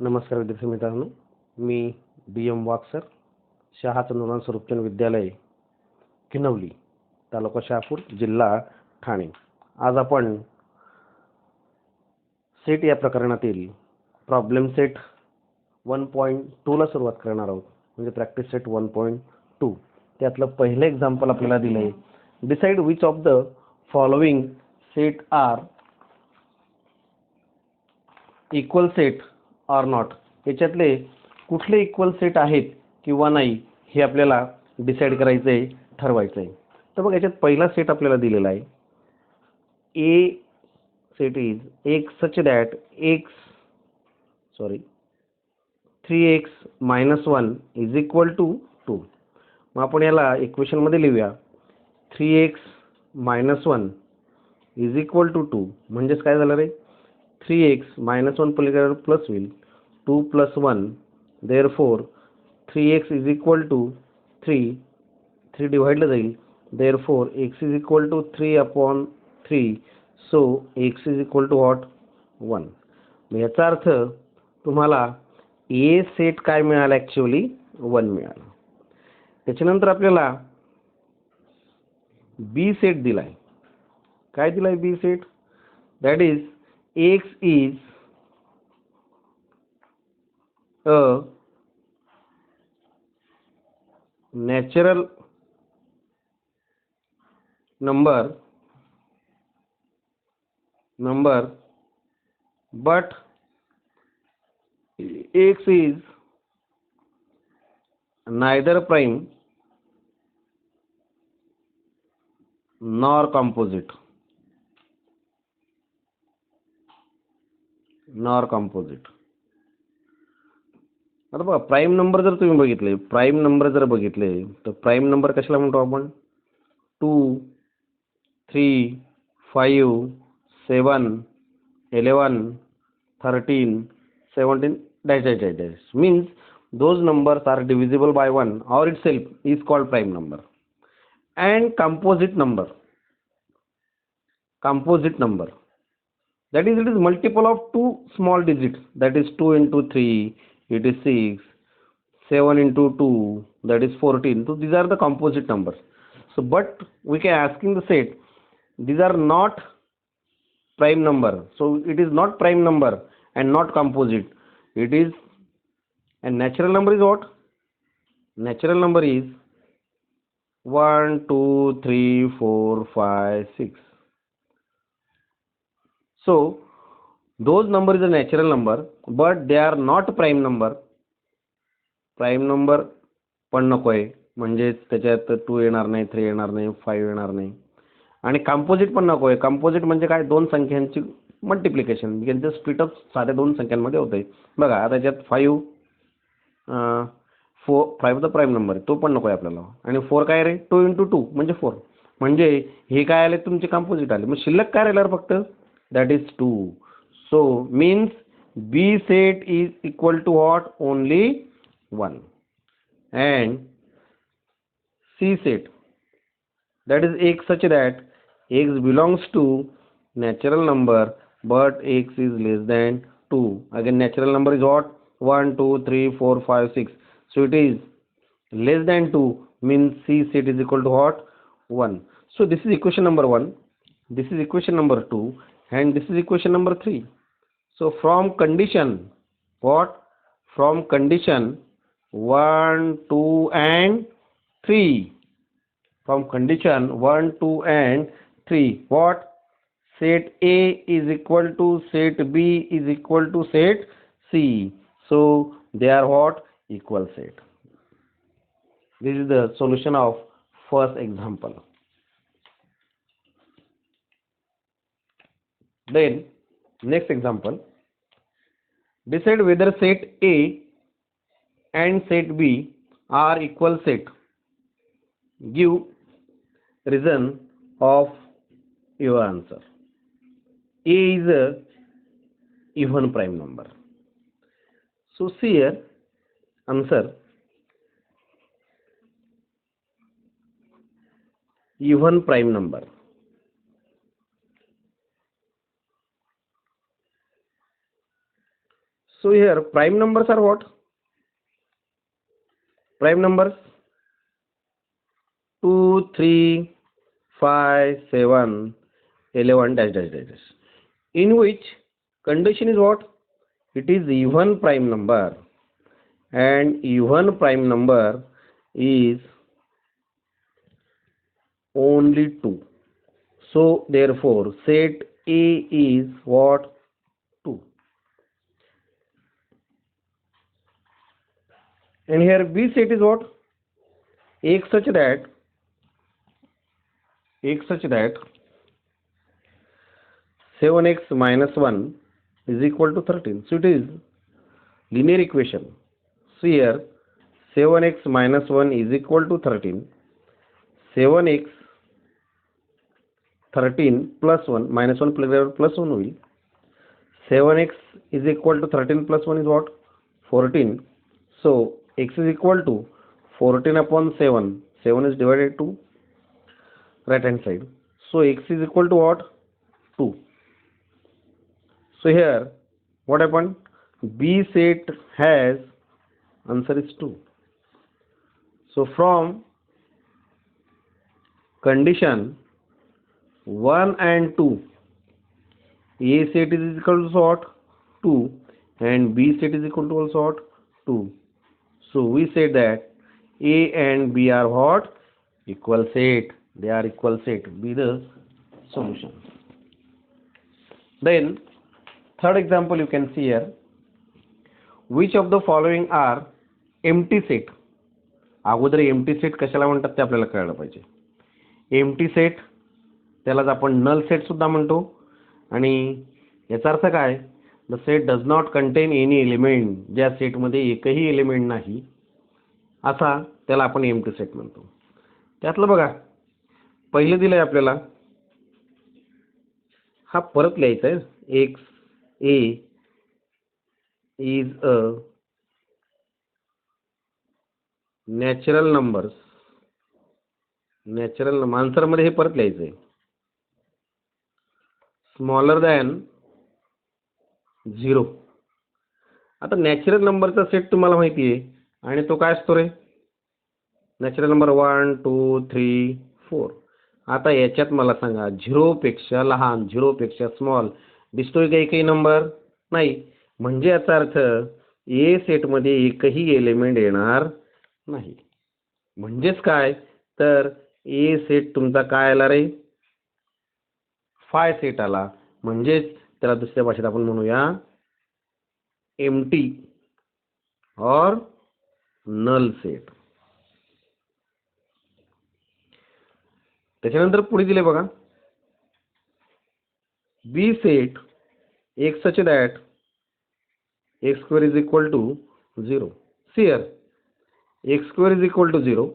नमस्कार विद्यार्थी मित्रांनो, मी DM वाकसर, शहा चंद्रकांत स्वरूपचंद विद्यालय किनवली, तालुका शहापूर, जिल्हा ठाणे. आज आपण सेट या प्रकरणातील प्रॉब्लेम सेट 1.2 ला सुरुवात करणार आहोत. म्हणजे प्रॅक्टिस सेट 1.2. त्यातलं पहिलं एक्झाम्पल आपल्याला दिलं आहे. Decide which of the following set are equal set or not. याच्यातले कुठले इक्वल सेट आहेत किंवा नाही हे आपल्याला डिसाइड करायचं आहे, ठरवायचं आहे. तर बघ, याच्यात पहिला सेट आपल्याला दिलेला आहे. A set is x such that 3x - 1 is equal to 2. मग आपण याला इक्वेशन मध्ये लिहूया. 3x - 1 इज इक्वल टू 2 म्हणजेच काय झालं रे? 3x - 1 पलीकडे प्लस होईल, 2 + 1, therefore 3x is equal to 3. 3 डिवाइडला जाईल, therefore x is equal to 3/3. So x is equal to what? 1. याचा अर्थ तुम्हाला ए सेट काय मिळाला? ॲक्च्युअली 1 मिळाला. त्याच्यानंतर आपल्याला बी सेट दिलाय. काय दिलाय B set? That is x is a natural number but x is neither prime nor composite. आता बघा, प्राइम नंबर जर तुम्ही बघितले, तर प्राइम नंबर कशाला म्हणतो आपण? 2, 3, 5, 7, 11, 13, 17 dash means those numbers are divisible by 1 or itself is called prime number. And composite number, that is, it is multiple of two small digits, that is 2 into 3, it is 6, 7 into 2, that is 14. So these are the composite numbers. So but we can asking the set, these are not prime number, so it is not prime number and not composite. It is, and natural number is what? Natural number is 1, 2, 3, 4, 5, 6. So those number is a natural number, but they are not prime number. Prime number पण नकोय, म्हणजे त्याच्यात 2 येणार नाही, 3 येणार नाही, 5 येणार नाही. आणि कंपोजिट पण नकोय. कंपोजिट म्हणजे काय? दोन संख्यांची मल्टिप्लिकेशन, यांचं स्प्लिट अप साध्या दोन संख्यांमध्ये होतंय. बघा, आता त्याच्यात 5 तर प्राइम नंबर आहे, तो पण नकोय आपल्याला. आणि 4 काय रे? 2 into 2 म्हणजे 4. म्हणजे हे काय आले? तुमचे कंपोजिट आले. मग शिल्लक काय राहिलं फक्त? That is 2. So means B set is equal to what? Only 1. And C set, that is x such that x belongs to natural number but x is less than 2. Again, natural number is what? 1, 2, 3, 4, 5, 6. So it is less than 2, means C set is equal to what? 1. So this is equation number 1, this is equation number 2, and this is equation number 3. So from condition what? From condition 1, 2 and 3. From condition 1, 2 and 3, what? Set A is equal to set B is equal to set C. So they are what? Equal set. This is the solution of first example. Then next example, decide whether set A and set B are equal set. Give reason of your answer. A is a even prime number. So see here, answer even prime number. So here prime numbers are what? Prime numbers 2, 3, 5, 7, 11 dash dash dash dash. In which condition is what? It is even prime number, and even prime number is only 2. So therefore set A is what? 2. And here B set is what? X such that x such that 7x minus 1 is equal to 13. So it is linear equation. So here 7x minus 1 is equal to 13. 7x 13 plus 1 minus 1 plus 1 will 7x is equal to 13 plus 1 is what? 14. So x is equal to 14 upon 7. 7 is divided to right hand side. So x is equal to what? 2. So here what happened? B set has answer is 2. So from condition 1 and 2, A set is equal to what? 2, and B set is equal to also what? 2. So we said that A and B are what? Equal set. They are equal set. Be the solution. Then third example you can see here. Which of the following are empty set? अगोदर empty set कशाला म्हणतात ते आपल्याला कळलं पाहिजे. Empty set त्यालाच आपण null set सुद्धा म्हणतो. आणि याचा अर्थ काय? The set does not content any element. ज्या सेटमध्ये एकही एलिमेंट नाही असा त्याला आपण एम्प्टी सेट म्हणतो. त्यातलं बघा पहिलं दिलंय आपल्याला, हा परत लिहायचा आहे. X A is a natural numbers. Natural answer मध्ये हे परत लिहायचं आहे. Smaller than 0. आता नॅचरल नंबरचा सेट तुम्हाला माहिती आहे, आणि तो काय असतो रे? Natural number 1, 2, 3, 4. आता याच्यात मला सांगा 0 पेक्षा लहान, 0 पेक्षा स्मॉल दिसतोय का एकही नंबर? नाही. म्हणजे याचा अर्थ ए सेटमध्ये एकही एलिमेंट येणार नाही. म्हणजेच काय? तर ए सेट तुमचा काय आला रे? फाय सेट आला. म्हणजेच त्याला दुसऱ्या भाषेत आपण म्हणूया एम्प्टी और नल सेट. त्याच्यानंतर पुढे दिले बघा, B set x such that x square is equal to 0. See here x square is equal to 0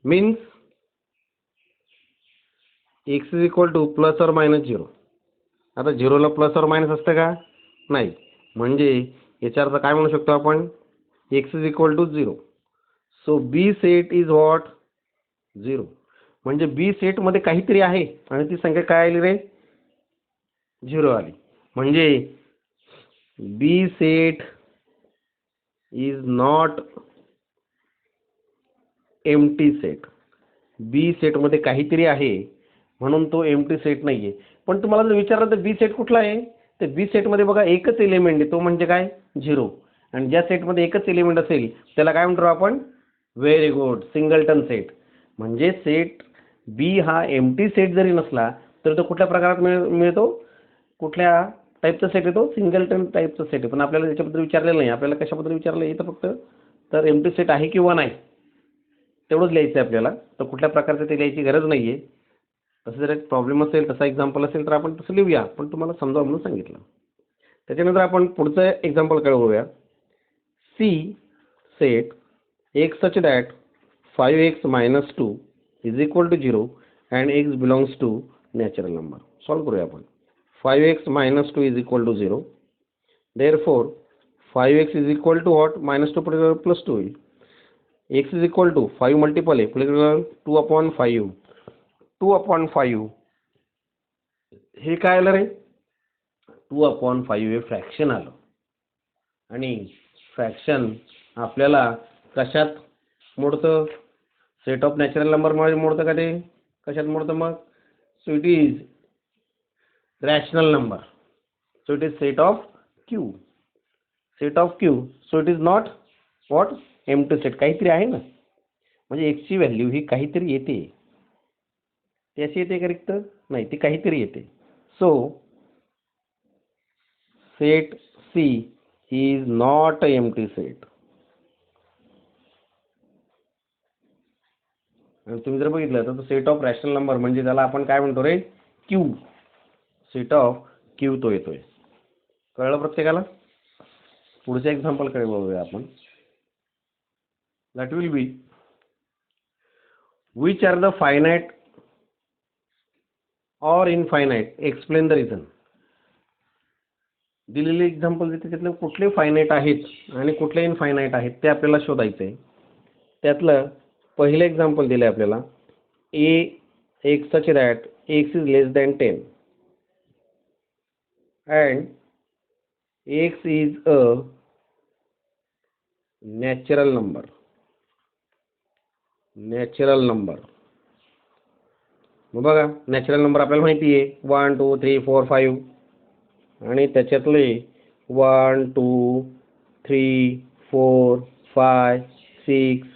means x is equal to plus और मायनस 0. आता 0 ला प्लस और मायनस असतं का? नाही. म्हणजे याचा अर्थ काय म्हणू शकतो आपण? x is equal to 0. So B set is what? 0. म्हणजे बी सेट मध्ये काहीतरी आहे आणि ती संख्या काय आली रे? 0 आली. म्हणजे B set is not empty set. B set मध्ये काहीतरी आहे म्हणून तो एम्प्टी सेट नाहीये. पण तुम्हाला जर विचारलं तर बी सेट कुठला आहे? तर बी सेट मध्ये बघा एकच एलिमेंट आहे, तो म्हणजे काय? 0. आणि ज्या सेट मध्ये एकच एलिमेंट असेल त्याला काय म्हणतो आपण? Very good, singleton set. म्हणजे सेट बी हा एम्प्टी सेट जरी नसला तर तो कुठल्या प्रकारात मिळतो? कुठल्या टाईपचा सेट येतो? सिंगलटन टाईपचा सेट आहे. पण आपल्याला त्याच्याबद्दल विचारलेलं नाही. आपल्याला कशाबद्दल विचारलं आहे? तर फक्त तर एम्प्टी सेट आहे किंवा नाही तेवढंच लिहायचं आहे आपल्याला. तर कुठल्या प्रकारचं ते लिहायची गरज नाही आहे. तसं जर एक प्रॉब्लेम असेल, तसा एक्झाम्पल असेल तर आपण तसं लिहूया. पण तुम्हाला समजा म्हणून सांगितलं. त्याच्यानंतर आपण पुढचं एक्झाम्पल कळवूया. C set x such that 5x minus 2 is equal to 0 and x belongs to natural number. Solve करूया आपण. 5x minus 2 is equal to 0. Therefore 5x is equal to what? minus 2 plus 2 होईल. x is equal to 5 multiple आहे 2 upon 5. 2 upon 5 हे काय आलं रे? 2 upon 5 हे fraction आलं. आणि फ्रॅक्शन आपल्याला कशात मोडतं? सेट ऑफ नॅचरल नंबरमध्ये मोडतं का ते? कशात मोडतं मग? So it is rational number. So it is set of Q. Set of Q. So it is not what? Empty set. काहीतरी आहे ना, म्हणजे एक्सची व्हॅल्यू ही काहीतरी येते. ती अशी येते का रिक्त? नाही, ती काहीतरी येते. So set C is not a empty set. आणि तुम्ही जर बघितलं तर सेट ऑफ रॅशनल नंबर म्हणजे त्याला आपण काय म्हणतो रे? क्यू. सेट ऑफ क्यू तो येतोय. कळलं प्रत्येकाला? पुढच्या एक्झाम्पलकडे बघूया आपण. That will be which are the finite और इनफायनाईट, एक्सप्लेन द रिझन. दिलेले एक्झाम्पल देते त्यातले कुठले फायनाईट आहेत आणि कुठले इनफायनाईट आहेत ते आपल्याला शोधायचं आहे. त्यातलं पहिलं एक्झाम्पल दिलं आहे आपल्याला, A x such that x is less than 10 and x is a natural number. Natural number. मग बघा, नॅचरल नंबर आपल्याला माहिती आहे 1 2 3 4 5 आणि त्याच्यातले 1 2 3 4 5 6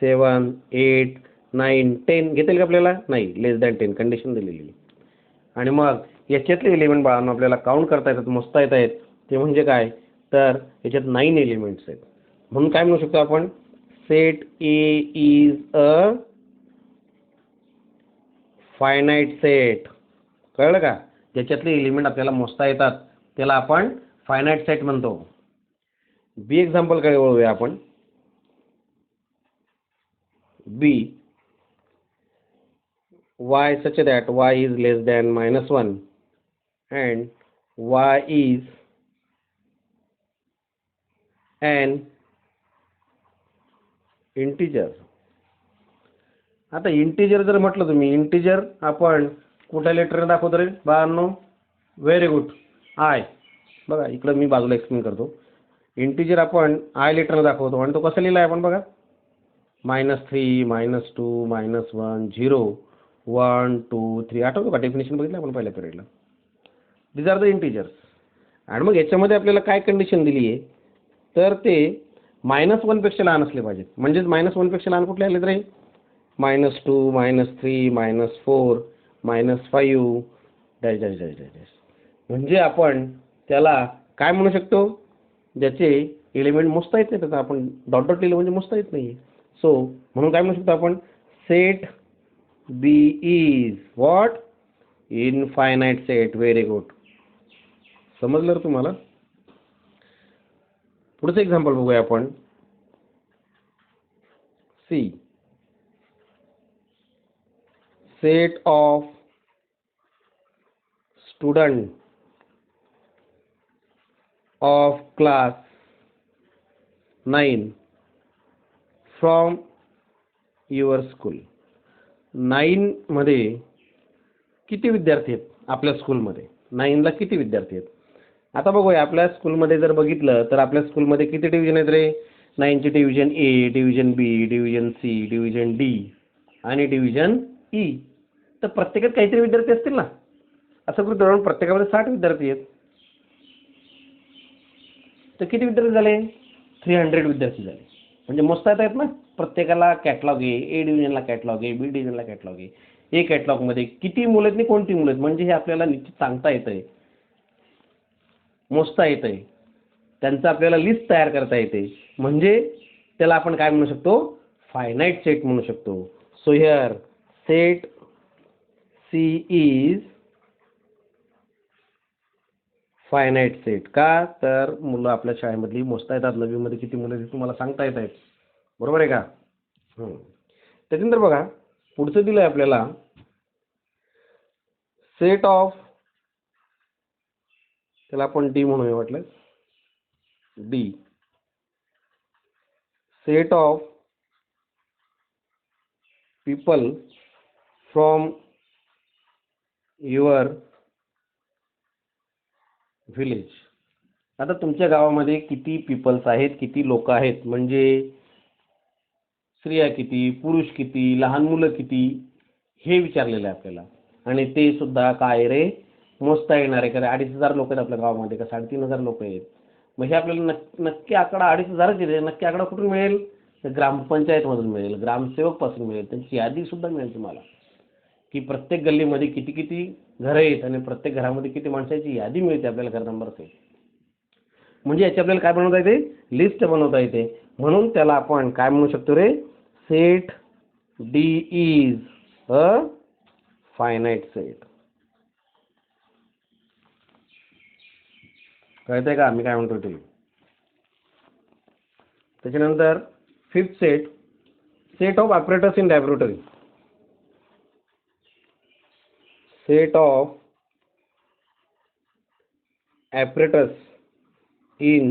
7 8 9 10 घेतील का आपल्याला? नाही, लेस दॅन 10 कंडिशन दिलेली आहे. आणि मग याच्यातले एलिमेंट बाळांनो आपल्याला काउंट करता येतात, मोजता येत आहेत. ते म्हणजे काय? तर याच्यात 9 एलिमेंट्स आहेत. म्हणून काय म्हणू शकतो आपण? Set A is a finite set. कळलं का? ज्याच्यातले एलिमेंट आपल्याला मोजता येतात त्याला आपण फायनाईट सेट म्हणतो. बी एक्झाम्पल काय वळूया आपण. बी y such that y is less than -1 and y is an integer. आता इंटिजर जर म्हटलं तुम्ही, इंटिजर आपण कुठल्या लेटरने दाखवतो रे बाळांनो? Very good, I. बघा इकडं मी बाजूला एक्सप्लेन करतो. इंटिजर आपण आय लेटरने दाखवतो आणि तो कसा लिहिला आहे आपण बघा. -3 -2 -1 0 1 2 3. आठवतो का डेफिनेशन बघितलं आपण पहिल्या पिरियडला? These are the integers. आणि मग याच्यामध्ये आपल्याला काय कंडिशन दिली आहे? तर ते -1 पेक्षा लहान असले पाहिजेत. म्हणजेच -1 पेक्षा लहान कुठले आले रे? -2 -3 -4 -5 dash dash dash dash dash. म्हणजे आपण त्याला काय म्हणू शकतो? ज्याचे एलिमेंट मोजता येत नाही. तर आपण डॉट डॉट लिहिलं म्हणजे मोजता येत नाही. सो म्हणून काय म्हणू शकतो आपण? Set B is what? Infinite set. Very good. समजलं रे तुम्हाला? पुढचं एक्झाम्पल बघूया आपण. C set of student of class 9 from your school. 9 मध्ये किती विद्यार्थी आहेत आपल्या स्कूलमध्ये? 9ला किती विद्यार्थी आहेत? आता बघूया, आपल्या स्कूलमध्ये जर बघितलं तर आपल्या स्कूलमध्ये किती डिव्हिजन आहेत रे? 9चे डिव्हिजन ए, डिव्हिजन बी, डिव्हिजन सी, डिव्हिजन डी आणि डिव्हिजन ई. तर प्रत्येकात काहीतरी विद्यार्थी असतील ना. असं गृहीत धरून प्रत्येकामध्ये 60 विद्यार्थी आहेत. तर किती विद्यार्थी झाले? 300 विद्यार्थी झाले. म्हणजे मोजता येत आहेत ना. प्रत्येकाला कॅटलॉग आहे, ए डिव्हिजनला कॅटलॉग आहे, बी डिव्हिजनला कॅटलॉग आहे. ए कॅटलॉगमध्ये किती मुलं आहेत आणि कोणती मुलं आहेत म्हणजे हे आपल्याला निश्चित सांगता येतंय, मोजता येतंय. त्यांचं आपल्याला लिस्ट तयार करता येते. म्हणजे त्याला आपण काय म्हणू शकतो? फायनाईट सेट म्हणू शकतो. So here set C is finite set. का? तर मुलं आपल्या शाळेमधली मोजता येतात. नवीमध्ये किती मुलं आहेत तुम्हाला सांगता येत आहेत. बरोबर आहे का? त्याच्यानंतर बघा पुढचं दिलं आहे आपल्याला, सेट ऑफ, त्याला आपण डी म्हणूया वाटलं. D set of people from your village. आता तुमच्या गावामध्ये किती पीपल्स आहेत, किती लोक आहेत, म्हणजे स्त्रिया किती, पुरुष किती, लहान मुलं किती, हे विचारलेलं आहे आपल्याला. आणि ते सुद्धा काय रे, मोजता येणार आहे का? 2,500 लोक आहेत आपल्या गावामध्ये का 3,500 लोक आहेत? मग हे आपल्याला नक्की आकडा 2,500च येते. नक्की आकडा कुठून मिळेल? तर ग्रामपंचायतमधून मिळेल, ग्रामसेवकपासून मिळेल, त्यांची यादी सुद्धा मिळेल तुम्हाला, की प्रत्येक गल्लीमध्ये किती किती घरं आहेत आणि प्रत्येक घरामध्ये किती माणसाची यादी मिळते आपल्याला घर नंबरचे. म्हणजे याची आपल्याला काय बनवता येते? लिस्ट बनवता येते. म्हणून त्याला आपण काय म्हणू शकतो रे? Set D is a finite set. कळतंय का मी काय म्हणतो ते? त्याच्यानंतर fifth set, set of operators in laboratory. Set of apparatus in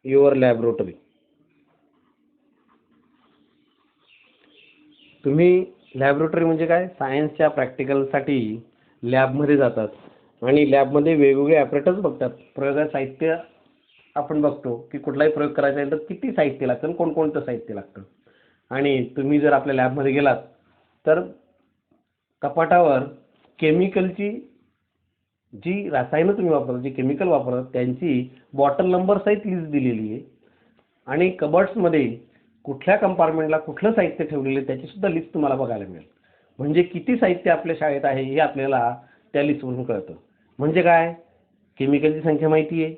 your laboratory. तुम्ही लॅबोरेटरी म्हणजे काय? सायन्सच्या प्रॅक्टिकलसाठी लॅबमध्ये जातात आणि लॅबमध्ये वेगवेगळे ॲपरेटस बघतात. प्रयोगात साहित्य आपण बघतो की कुठलाही प्रयोग करायचा आहे तर किती साहित्य लागतं आणि कोणकोणतं साहित्य लागतं. आणि तुम्ही जर आपल्या लॅबमध्ये गेलात तर कपाटावर केमिकलची जी रसायनं तुम्ही वापरता, जी केमिकल वापरतात त्यांची बॉटल नंबर सहित लिस्ट दिलेली आहे. आणि कबर्ड्समध्ये कुठल्या कंपार्टमेंटला कुठलं साहित्य ठेवलेलं आहे त्याची सुद्धा लिस्ट तुम्हाला बघायला मिळेल. म्हणजे किती साहित्य आपल्या शाळेत आहे हे आपल्याला त्या लिस्टवरून कळतं. म्हणजे काय? केमिकलची संख्या माहिती आहे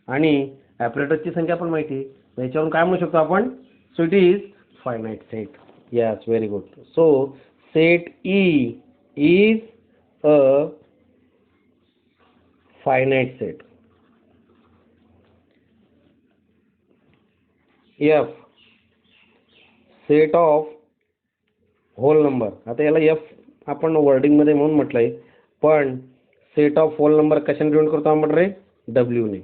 आणि ॲपरेटसची संख्या पण माहिती आहे. याच्यावरून काय म्हणू शकतो आपण? So it is finite set. Yes, very good. So set E is a finite set. F, set of whole number. आता याला एफ आपण वर्डिंगमध्ये म्हणून म्हटलं आहे, पण सेट ऑफ होल नंबर कशाने डिनोट करतो आपण रे? डब्ल्यूने.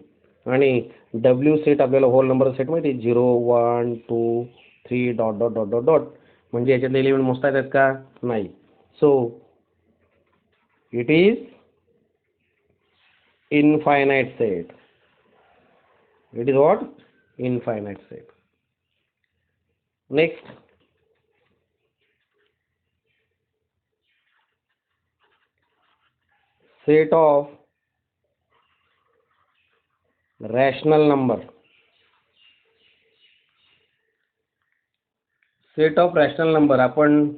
आणि डब्ल्यू सेट आपल्याला होल नंबर सेट माहिती आहे, 0 1 2 3 dot dot dot dot dot. म्हणजे याच्यातले एलिमेंट मोजता येतात का? नाही. So it is infinite set. It is what? Infinite set. Next, set of rational number. Set of rational number आपण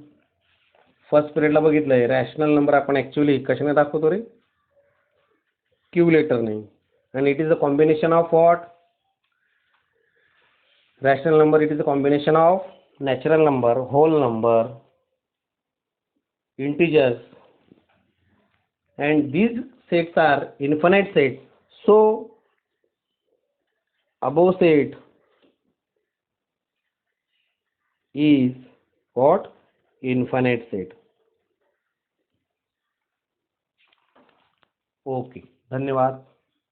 फर्स्ट पिरियडला बघितलं आहे. रॅशनल नंबर आपण ॲक्च्युली कशाने दाखवतो रे? क्यू लेटरने. आणि it is a combination of what? Rational number it is a combination of natural number, whole number, integers, and these sets are infinite sets. So above set is what? Infinite set. Okay, धन्यवाद.